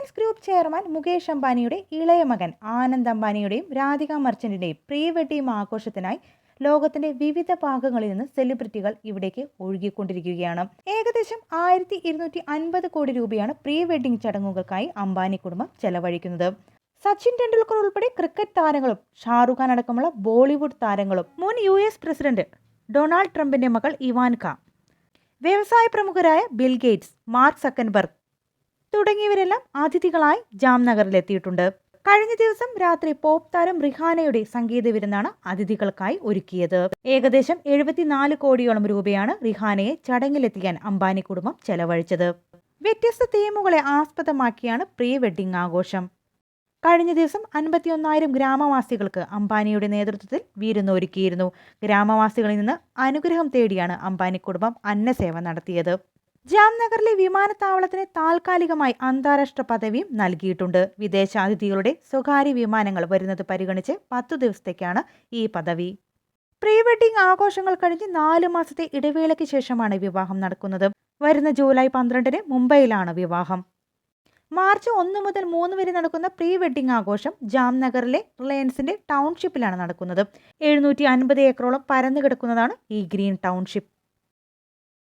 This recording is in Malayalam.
റിലയൻസ് ഗ്രൂപ്പ് ചെയർമാൻ മുകേഷ് അംബാനിയുടെ ഇളയ മകൻ ആനന്ദ് അംബാനിയുടെയും രാധിക മർച്ചന്റിന്റെയും പ്രീ വെഡിംഗ് ആഘോഷത്തിനായി ലോകത്തിന്റെ വിവിധ ഭാഗങ്ങളിൽ നിന്ന് സെലിബ്രിറ്റികൾ ഇവിടേക്ക് ഒഴുകിക്കൊണ്ടിരിക്കുകയാണ്. ഏകദേശം 1250 കോടി രൂപയാണ് പ്രീ വെഡിംഗ് ചടങ്ങുകൾക്കായി അംബാനി കുടുംബം ചെലവഴിക്കുന്നത്. സച്ചിൻ ടെണ്ടുൽക്കർ ഉൾപ്പെടെ ക്രിക്കറ്റ് താരങ്ങളും ഷാറുഖ് ഖാൻ അടക്കമുള്ള ബോളിവുഡ് താരങ്ങളും മുൻ US പ്രസിഡന്റ് ഡൊണാൾഡ് ട്രംപിന്റെ മകൾ ഇവാൻക, വ്യവസായ പ്രമുഖരായ ബിൽ ഗേറ്റ്സ്, മാർക്ക് സക്കൻബർഗ് തുടങ്ങിയവരെല്ലാം അതിഥികളായി ജാംനഗറിലെത്തിയിട്ടുണ്ട്. കഴിഞ്ഞ ദിവസം രാത്രി പോപ്പ് താരം റിഹാനയുടെ സംഗീത വിരുന്നാണ് അതിഥികൾക്കായി ഒരുക്കിയത്. ഏകദേശം 74 കോടിയോളം രൂപയാണ് റിഹാനയെ ചടങ്ങിലെത്തിക്കാൻ അംബാനി കുടുംബം ചെലവഴിച്ചത്. വ്യത്യസ്ത തീമുകളെ ആസ്പദമാക്കിയാണ് പ്രീ വെഡിംഗ് ആഘോഷം. കഴിഞ്ഞ ദിവസം 51,000 ഗ്രാമവാസികൾക്ക് അംബാനിയുടെ നേതൃത്വത്തിൽ വിരുന്നൊരുക്കിയിരുന്നു. ഗ്രാമവാസികളിൽ നിന്ന് അനുഗ്രഹം തേടിയാണ് അംബാനി കുടുംബം അന്നസേവ നടത്തിയത്. ജാംനഗറിലെ വിമാനത്താവളത്തിന് താൽക്കാലികമായി അന്താരാഷ്ട്ര പദവിയും നൽകിയിട്ടുണ്ട്. വിദേശാതിഥികളുടെ സ്വകാര്യ വിമാനങ്ങൾ വരുന്നത് പരിഗണിച്ച് 10 ദിവസത്തേക്കാണ് ഈ പദവി. പ്രീ വെഡിംഗ് ആഘോഷങ്ങൾ കഴിഞ്ഞ് 4 മാസത്തെ ഇടവേളയ്ക്ക് ശേഷമാണ് വിവാഹം നടക്കുന്നത്. വരുന്ന ജൂലൈ 12-ന് മുംബൈയിലാണ് വിവാഹം. മാർച്ച് 1 മുതൽ 3 വരെ നടക്കുന്ന പ്രീ വെഡിംഗ് ആഘോഷം ജാംനഗറിലെ റിലയൻസിന്റെ ടൗൺഷിപ്പിലാണ് നടക്കുന്നത്. 750 ഏക്കറോളം പരന്നു കിടക്കുന്നതാണ് ഈ ഗ്രീൻ ടൗൺഷിപ്പ്.